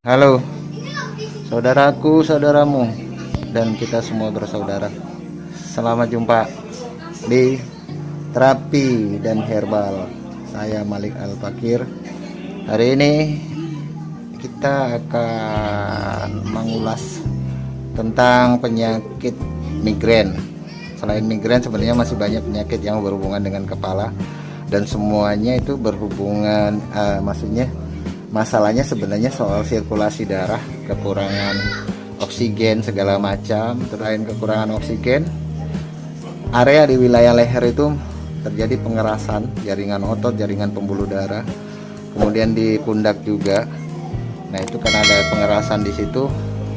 Halo, saudaraku, saudaramu, dan kita semua bersaudara. Selamat jumpa di Terapi dan Herbal. Saya Malik Al-Fakir. Hari ini kita akan mengulas tentang penyakit migrain. Selain migrain, sebenarnya masih banyak penyakit yang berhubungan dengan kepala, dan semuanya itu berhubungan, masalahnya sebenarnya soal sirkulasi darah, kekurangan oksigen segala macam. Selain kekurangan oksigen, area di wilayah leher itu terjadi pengerasan jaringan otot, jaringan pembuluh darah, kemudian di pundak juga. Nah, itu karena ada pengerasan di situ.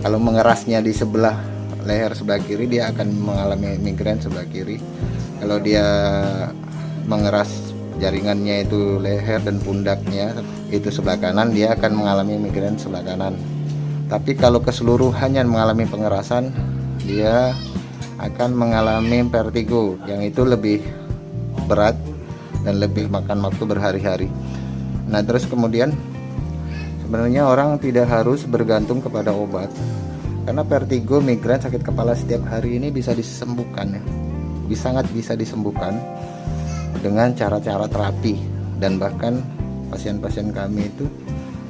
Kalau mengerasnya di sebelah leher sebelah kiri, dia akan mengalami migrain sebelah kiri. Kalau dia mengeras jaringannya itu leher dan pundaknya itu sebelah kanan, dia akan mengalami migrain sebelah kanan. Tapi kalau keseluruhannya mengalami pengerasan, dia akan mengalami vertigo, yang itu lebih berat dan lebih makan waktu berhari-hari. Nah, terus kemudian sebenarnya orang tidak harus bergantung kepada obat, karena vertigo, migrain, sakit kepala setiap hari ini bisa disembuhkan ya. Sangat bisa disembuhkan dengan cara-cara terapi. Dan bahkan pasien-pasien kami itu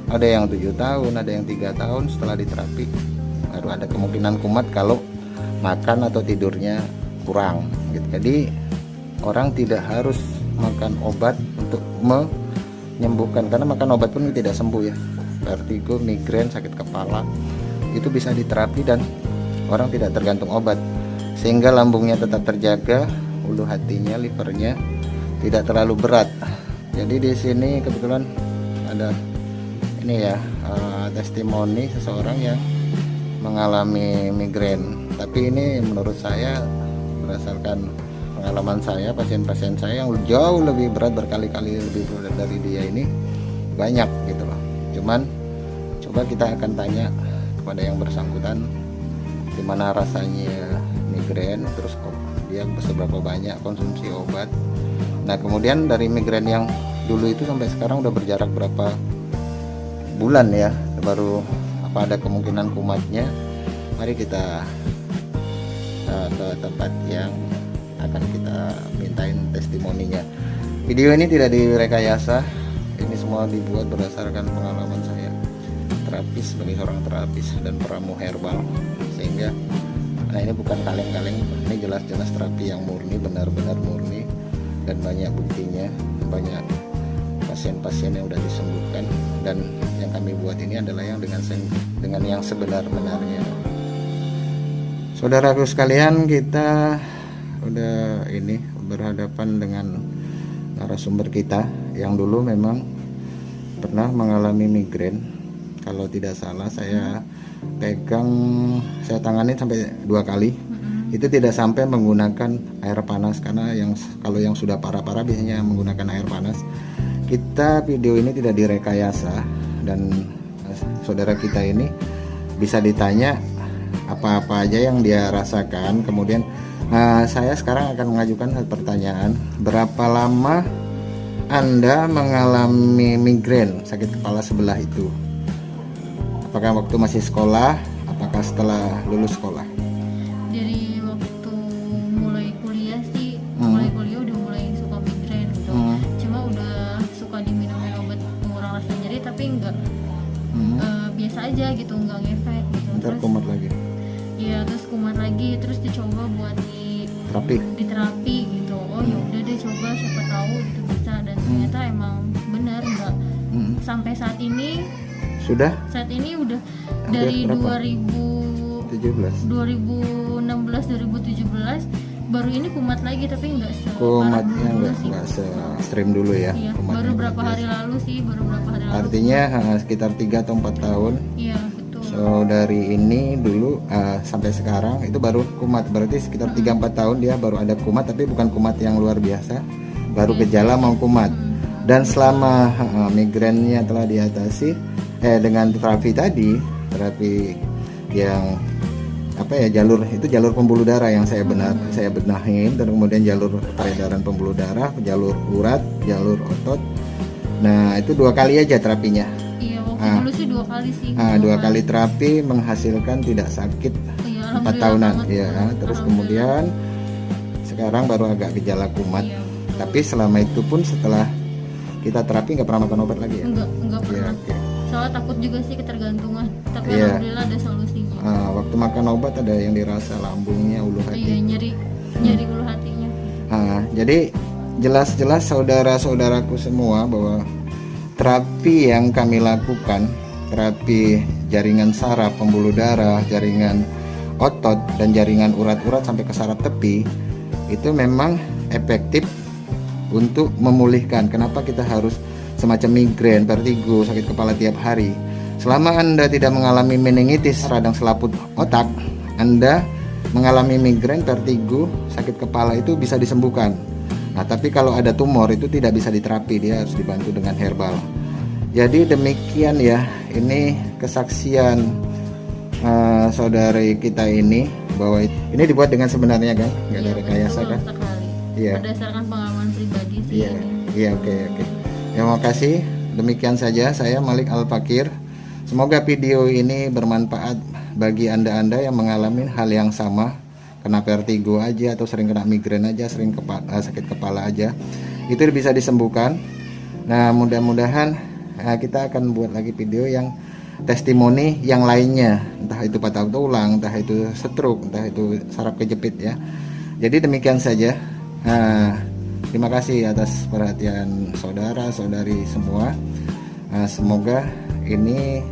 ada yang 7 tahun, ada yang 3 tahun setelah diterapi baru ada kemungkinan kumat kalau makan atau tidurnya kurang gitu. Jadi orang tidak harus makan obat untuk menyembuhkan, karena makan obat pun tidak sembuh ya. Vertigo, migrain, sakit kepala itu bisa diterapi dan orang tidak tergantung obat, sehingga lambungnya tetap terjaga, ulu hatinya, livernya tidak terlalu berat. Jadi di sini kebetulan ada ini ya, testimoni seseorang yang mengalami migrain. Tapi ini menurut saya, berdasarkan pengalaman saya, pasien-pasien saya yang jauh lebih berat, berkali-kali lebih berat dari dia ini banyak gitu loh. Cuman coba kita akan tanya kepada yang bersangkutan gimana rasanya migrain, terus dia seberapa banyak konsumsi obat. Nah, kemudian dari migrain yang dulu itu sampai sekarang udah berjarak berapa bulan ya, baru apa ada kemungkinan kumatnya. Mari kita ke tempat yang akan kita mintain testimoninya. Video ini tidak direkayasa, ini semua dibuat berdasarkan pengalaman saya terapis, sebagai seorang terapis dan peramu herbal. Sehingga nah, ini bukan kaleng-kaleng, ini jelas-jelas terapi yang murni, benar-benar murni, dan banyak buktinya, banyak pasien-pasien yang sudah disembuhkan. Dan yang kami buat ini adalah yang dengan yang sebenar-benarnya. Saudaraku sekalian, kita udah ini berhadapan dengan narasumber kita yang dulu memang pernah mengalami migrain. Kalau tidak salah saya tangani sampai 2 kali. Itu tidak sampai menggunakan air panas, karena kalau yang sudah parah-parah biasanya menggunakan air panas. Video ini tidak direkayasa, dan saudara kita ini bisa ditanya apa-apa aja yang dia rasakan. Kemudian saya sekarang akan mengajukan satu pertanyaan. Berapa lama Anda mengalami migrain, sakit kepala sebelah itu? Apakah waktu masih sekolah? Apakah setelah lulus sekolah? Dari waktu mulai kuliah sih, mulai kuliah udah mulai suka migrain gitu. Cuma udah suka diminumin obat pengurang rasa nyeri, tapi enggak biasa aja gitu, enggak ngefek gitu. Ntar kumat lagi. Iya, terus kumat lagi, terus dicoba buat di terapi gitu. Oh ya udah deh, coba siapa tahu gitu bisa, dan ternyata emang benar enggak. Sampai saat ini udah dari 2016 2017 baru ini kumat lagi, tapi enggak kumatnya enggak se-ekstrim dulu ya. Iya, baru berapa hari lalu. Artinya sekitar 3 atau 4 tahun. Iya, betul. So dari ini dulu sampai sekarang itu baru kumat. Berarti sekitar 3-4 tahun dia baru ada kumat, tapi bukan kumat yang luar biasa, baru gejala mau kumat. Dan selama migrainnya telah diatasi dengan terapi yang jalur pembuluh darah yang saya benahin, dan kemudian jalur peredaran pembuluh darah, jalur urat, jalur otot. Nah, itu 2 kali aja terapinya. Iya, dulu sih 2 kali sih. 2 kali terapi menghasilkan tidak sakit Iya, 4 tahunan banget. ya. Terus kemudian sekarang baru agak gejala kumat. Iya. Tapi selama itu pun setelah kita terapi nggak pernah makan obat lagi ya? Enggak Iya, pernah. oke. Soalnya takut juga sih ketergantungan. Tapi Iya. alhamdulillah ada solusinya. Waktu makan obat ada yang dirasa lambungnya, ulu Iya, hati. nyeri ulu hatinya. Jadi jelas-jelas saudara-saudaraku semua bahwa terapi yang kami lakukan, terapi jaringan saraf, pembuluh darah, jaringan otot, dan jaringan urat-urat sampai ke saraf tepi, itu memang efektif untuk memulihkan. Kenapa kita harus semacam migrain, vertigo, sakit kepala tiap hari? Selama Anda tidak mengalami meningitis radang selaput otak, Anda mengalami migrain, vertigo, sakit kepala itu bisa disembuhkan. Nah, tapi kalau ada tumor itu tidak bisa diterapi, dia harus dibantu dengan herbal. Jadi demikian ya, ini kesaksian saudari kita ini, bahwa ini dibuat dengan sebenarnya kan, nggak ada rekayasa kan? Sekali. Iya. Berdasarkan pengalaman pribadi sih. Iya, iya, oke. Terima kasih. Demikian saja, saya Malik Al-Fakir. Semoga video ini bermanfaat bagi anda-anda yang mengalami hal yang sama, kena vertigo aja atau sering kena migrain aja, sering sakit kepala aja, itu bisa disembuhkan. Nah, mudah-mudahan kita akan buat lagi video yang testimoni yang lainnya, entah itu patah tulang, entah itu stroke, entah itu saraf kejepit ya. Jadi demikian saja. Terima kasih atas perhatian saudara-saudari semua. Semoga ini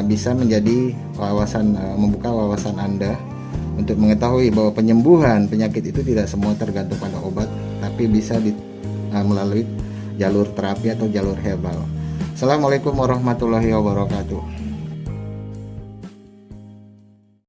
bisa menjadi wawasan, membuka wawasan Anda untuk mengetahui bahwa penyembuhan penyakit itu tidak semua tergantung pada obat, tapi bisa melalui jalur terapi atau jalur herbal. Assalamualaikum warahmatullahi wabarakatuh.